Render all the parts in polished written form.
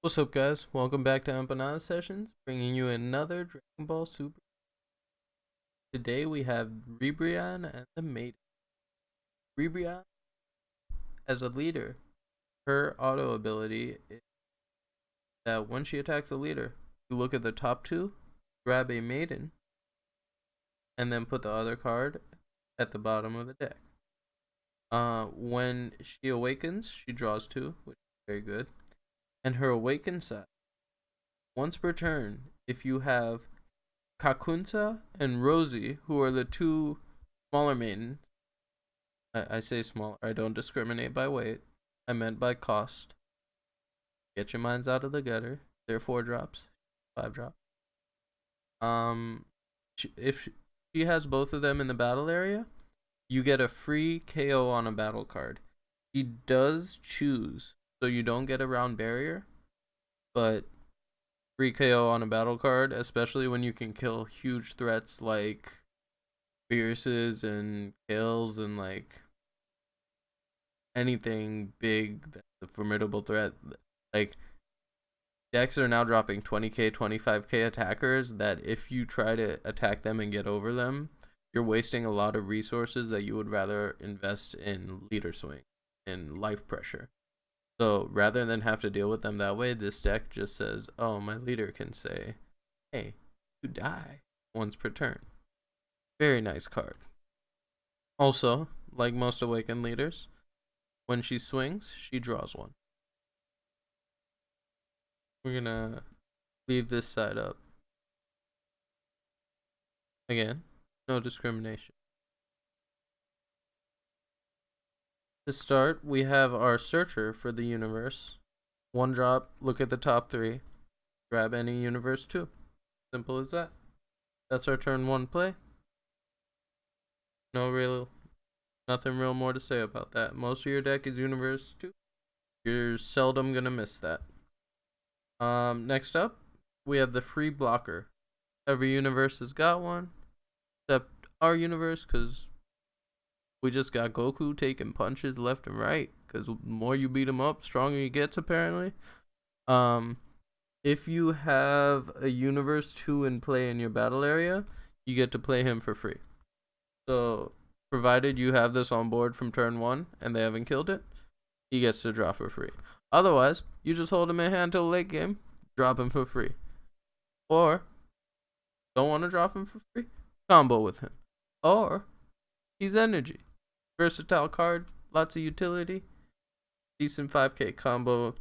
What's up, guys? Welcome back to Empanada Sessions, bringing you another Dragon Ball Super. Today we have Ribrianne and the Maiden. Ribrianne, as a leader, her auto ability is that when she attacks a leader, you look at the top two, grab a Maiden, and then put the other card at the bottom of the deck. When she awakens, she draws two, which is very good. And her awakened side, once per turn, if you have Kakunsa and Rosie, who are the two smaller maidens. I say smaller, I don't discriminate by weight. I meant by cost. Get your minds out of the gutter. They're 4 drops, 5 drops. If she has both of them in the battle area, you get a free KO on a battle card. She does choose, so you don't get a round barrier, but free KO on a battle card, especially when you can kill huge threats like Fierces and Kills and like anything big that's a formidable threat. Like, decks are now dropping 20k, 25k attackers that if you try to attack them and get over them, you're wasting a lot of resources that you would rather invest in leader swing and life pressure. So rather than have to deal with them that way, this deck just says, oh, my leader can say, hey, you die once per turn. Very nice card. Also, like most awakened leaders, when she swings, she draws one. We're gonna leave this side up. Again, no discrimination. To start, we have our searcher for the universe. 1 drop, look at the top 3. Grab any universe 2. Simple as that. That's our turn 1 play. Nothing real more to say about that. Most of your deck is universe 2. You're seldom gonna miss that. Next up, we have the free blocker. Every universe has got one, except our universe, because we just got Goku taking punches left and right, because the more you beat him up, stronger he gets, apparently. If you have a universe 2 in play in your battle area, you get to play him for free. So, provided you have this on board from turn 1 and they haven't killed it, he gets to draw for free. Otherwise, you just hold him in hand till late game, drop him for free. Or, don't want to drop him for free, combo with him. Or, he's energy. Versatile card, lots of utility, decent 5k combo.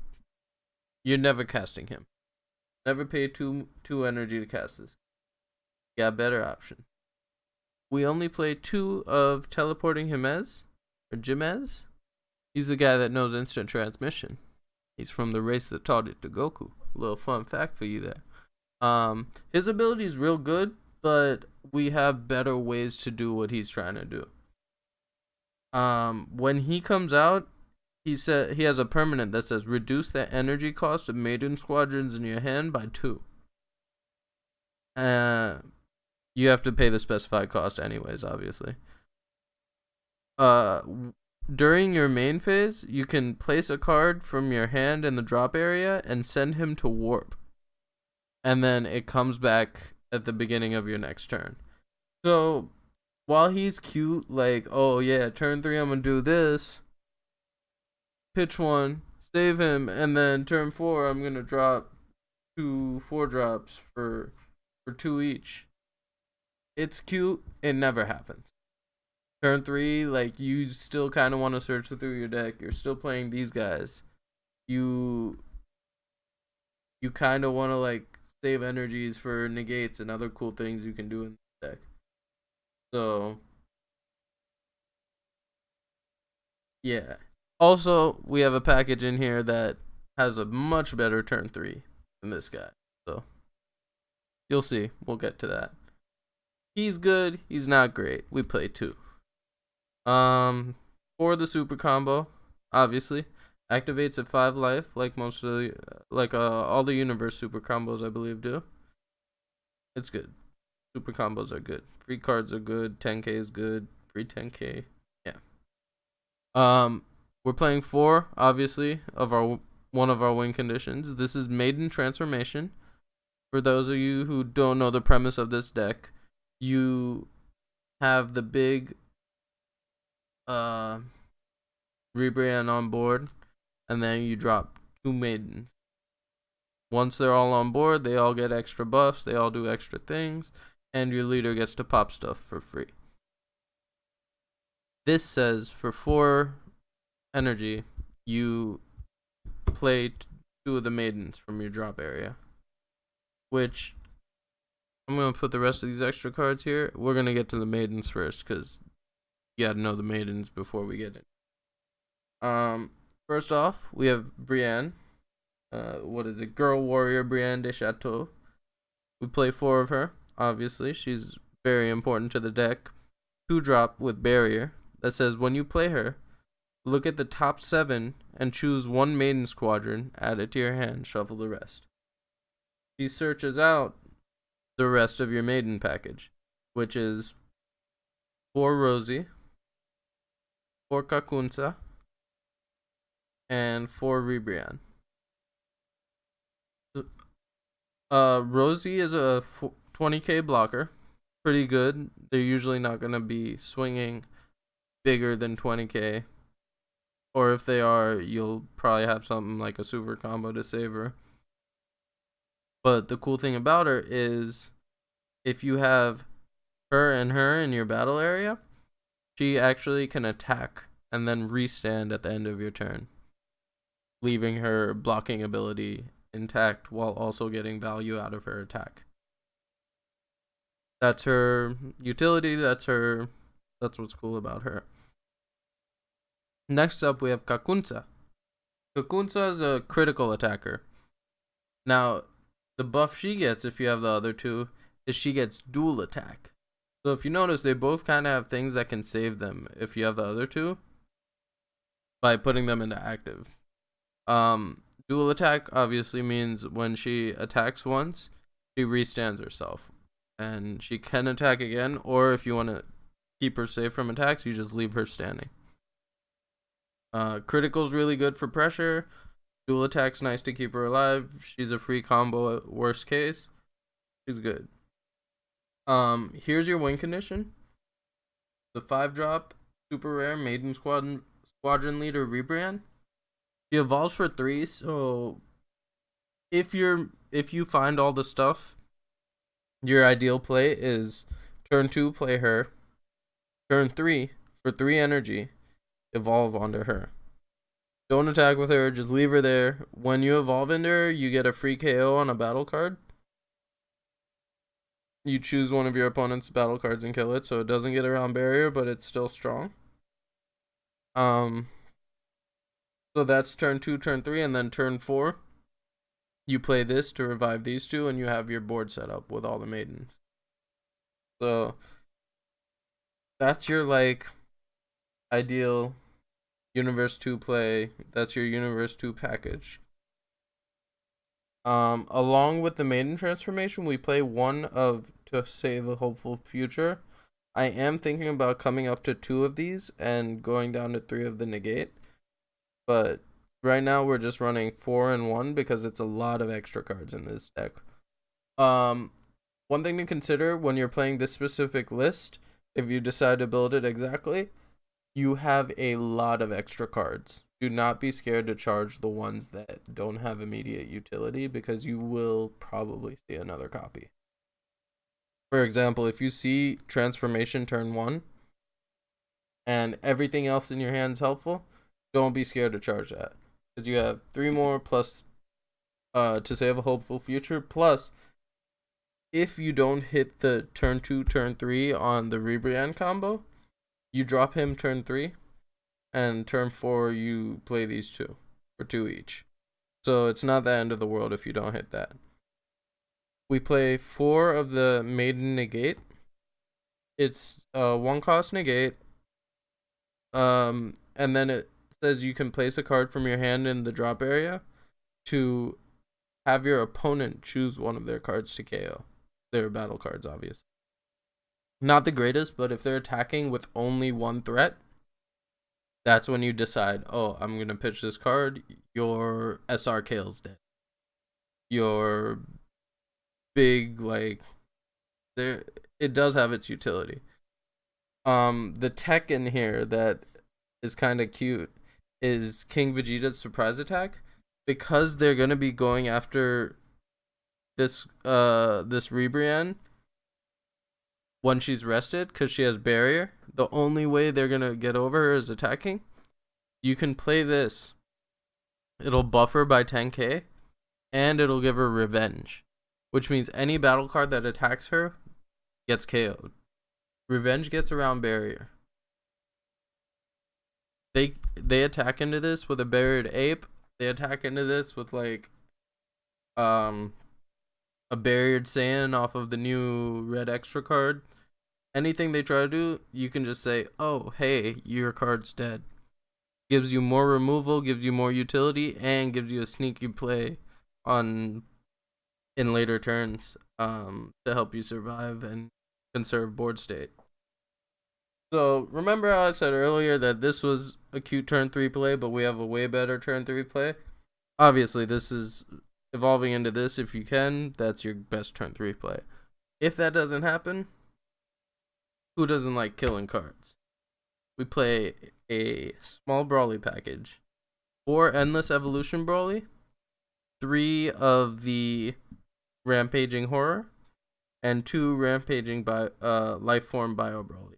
You're never casting him. Never pay two energy to cast this. Got a better option. We only play 2 of teleporting Jimez, or Jimez. He's the guy that knows instant transmission. He's from the race that taught it to Goku. A little fun fact for you there. His ability is real good, but we have better ways to do what he's trying to do. When he comes out, he has a permanent that says reduce the energy cost of Maiden squadrons in your hand by 2. You have to pay the specified cost anyways, obviously. During your main phase, you can place a card from your hand in the drop area and send him to warp. And then it comes back at the beginning of your next turn. So, while he's cute, like, oh yeah, turn 3 I'm gonna do this, pitch 1, save him, and then turn 4 I'm gonna drop 2 4-drops for 2 each. It's cute, it never happens. Turn 3, like, you still kind of want to search through your deck. You're still playing these guys. You kind of want to, like, save energies for negates and other cool things you can do in the deck. So, yeah. Also, we have a package in here that has a much better turn 3 than this guy. So, you'll see. We'll get to that. He's good. He's not great. We play 2. For the super combo, obviously, activates at 5 life, like most of the, all the universe super combos I believe do. It's good. Super combos are good. Free cards are good. 10k is good. Free 10k, yeah. We're playing 4, obviously, of our one of our win conditions. This is Maiden transformation. For those of you who don't know the premise of this deck, you have the big Ribrianne on board, and then you drop 2 Maidens. Once they're all on board, they all get extra buffs, they all do extra things, and your leader gets to pop stuff for free. This says for 4 energy, you play 2 of the Maidens from your drop area. Which, I'm going to put the rest of these extra cards here. We're going to get to the Maidens first, because you got to know the Maidens before we get in. First off, we have Brienne. Girl Warrior Brienne de Chateau. We play 4 of her, obviously. She's very important to the deck. 2-drop with barrier that says when you play her, look at the top 7 and choose 1 Maiden Squadron, add it to your hand, shuffle the rest. She searches out the rest of your Maiden package, which is 4 Rosie, 4 Kakunsa, and 4 Ribrianne. Rosie is a 20k blocker. Pretty good. They're usually not going to be swinging bigger than 20k. Or if they are, you'll probably have something like a super combo to save her. But the cool thing about her is if you have her in your battle area, she actually can attack and then restand at the end of your turn, leaving her blocking ability intact while also getting value out of her attack. That's her utility, that's what's cool about her. Next up we have Kakunsa. Kakunsa is a critical attacker. Now, the buff she gets if you have the other 2 is she gets dual attack. So if you notice, they both kind of have things that can save them if you have the other 2 by putting them into active. Dual attack obviously means when she attacks once, she restands herself. And she can attack again, or if you want to keep her safe from attacks, you just leave her standing. Critical's really good for pressure. Dual attack's nice to keep her alive. She's a free combo at worst case. She's good. Here's your win condition. The 5-drop, super rare, Maiden Squadron Leader Ribrianne. She evolves for 3, so if you find all the stuff, your ideal play is turn 2, play her. Turn 3, for 3 energy, evolve onto her. Don't attack with her, just leave her there. When you evolve into her, you get a free KO on a battle card. You choose one of your opponent's battle cards and kill it, so it doesn't get around barrier, but it's still strong. So that's turn 2, turn 3, and then turn 4, you play this to revive these 2, and you have your board set up with all the Maidens. So that's your ideal Universe 2 play. That's your Universe 2 package. Along with the Maiden transformation, we play one of To Save a Hopeful Future. I am thinking about coming up to 2 of these and going down to 3 of the negate. But right now we're just running 4 and 1 because it's a lot of extra cards in this deck. One thing to consider when you're playing this specific list, if you decide to build it exactly, you have a lot of extra cards. Do not be scared to charge the ones that don't have immediate utility because you will probably see another copy. For example, if you see transformation turn 1 and everything else in your hand is helpful, don't be scared to charge that. Because you have 3 more plus To Save a Hopeful Future. Plus, if you don't hit the turn 2, turn 3 on the Ribrianne combo, you drop him turn 3. And turn 4, you play these 2 for 2 each. So it's not the end of the world if you don't hit that. We play 4 of the Maiden negate. It's 1 cost negate. And then it says you can place a card from your hand in the drop area to have your opponent choose one of their cards to KO. Their battle cards, obviously. Not the greatest, but if they're attacking with only 1 threat, That's when you decide, oh, I'm gonna pitch this card. Your SRK's dead. Your big like there, it does have its utility. The tech in here that is kind of cute is King Vegeta's surprise attack, because they're gonna be going after this Ribrianne when she's rested, because she has barrier. The only way they're gonna get over her is attacking. You can play this. It'll buff her by 10k, and it'll give her revenge, which means any battle card that attacks her gets KO'd. Revenge gets around barrier. They attack into this with a barriered ape. They attack into this with like a barriered Saiyan off of the new red extra card. Anything they try to do, you can just say, oh, hey, your card's dead. Gives you more removal, gives you more utility, and gives you a sneaky play in later turns to help you survive and conserve board state. So remember how I said earlier that this was a cute turn 3 play, but we have a way better turn 3 play? Obviously, this is evolving into this. If you can, that's your best turn 3 play. If that doesn't happen, who doesn't like killing cards? We play a small Brawly package, 4 Endless Evolution Brawly, 3 of the Rampaging Horror, and 2 Rampaging Lifeform Bio Brawly.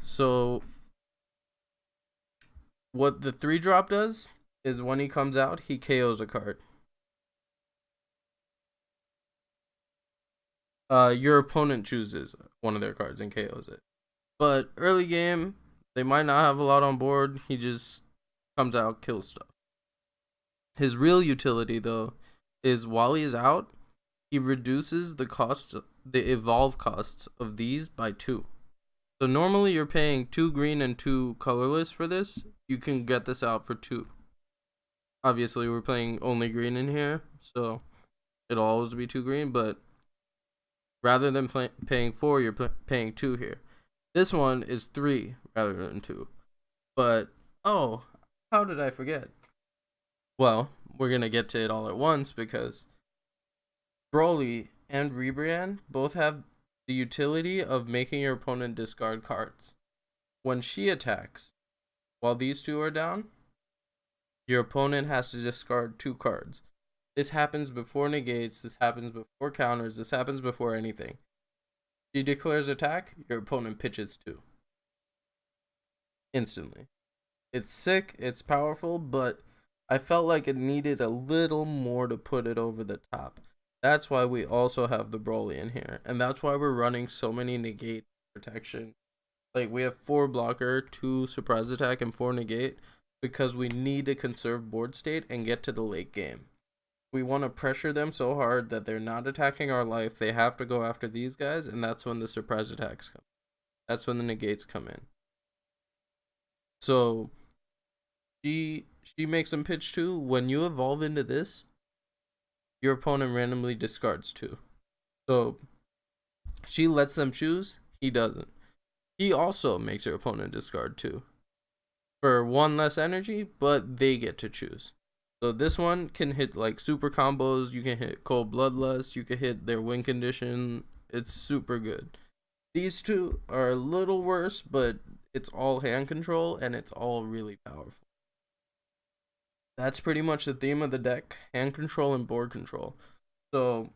So what the 3-drop does is when he comes out, he KOs a card. Your opponent chooses one of their cards and KOs it. But early game, they might not have a lot on board. He just comes out, kills stuff. His real utility, though, is while he is out, he reduces the evolve costs of these by 2. So normally you're paying 2 green and 2 colorless for this. You can get this out for 2. Obviously, we're playing only green in here, so it'll always be 2 green, but rather than paying 4, you're paying 2 here. This one is 3 rather than 2. But, oh, how did I forget? Well, we're going to get to it all at once, because Broly and Ribrianne both have the utility of making your opponent discard cards. When she attacks, while these 2 are down, your opponent has to discard 2 cards. This happens before negates, this happens before counters, this happens before anything. She declares attack, your opponent pitches 2. Instantly. It's sick, it's powerful, but I felt like it needed a little more to put it over the top. That's why we also have the Broly in here. And that's why we're running so many negate protection. Like, we have 4 blocker, 2 surprise attack, and 4 negate, because we need to conserve board state and get to the late game. We want to pressure them so hard that they're not attacking our life. They have to go after these guys, and that's when the surprise attacks come. That's when the negates come in. So, she makes them pitch 2. When you evolve into this, your opponent randomly discards 2. So she lets them choose, he doesn't. He also makes your opponent discard 2 for 1 less energy, but they get to choose. So this one can hit like super combos. You can hit Cold Bloodlust, you can hit their win condition. It's super good. These 2 are a little worse, but it's all hand control and it's all really powerful. That's pretty much the theme of the deck: hand control and board control. So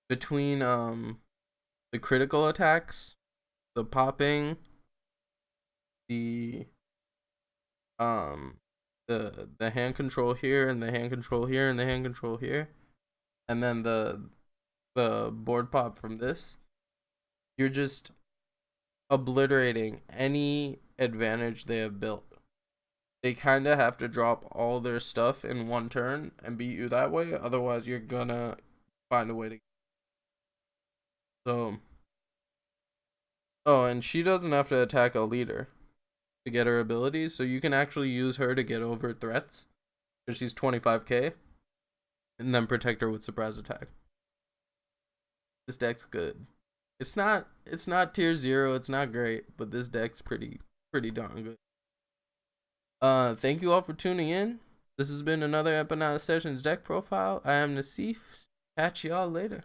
between the critical attacks, the popping, the hand control here, and the hand control here, and the hand control here, and then the board pop from this, you're just obliterating any advantage they have built. They kind of have to drop all their stuff in 1 turn and beat you that way. Otherwise, you're gonna find a way to. So. Oh, and she doesn't have to attack a leader to get her abilities. So you can actually use her to get over threats, because she's 25k. And then protect her with surprise attack. This deck's good. It's not tier 0. It's not great. But this deck's pretty darn good. Thank you all for tuning in. This has been another Empanadas Sessions deck profile. I am Nasif. Catch y'all later.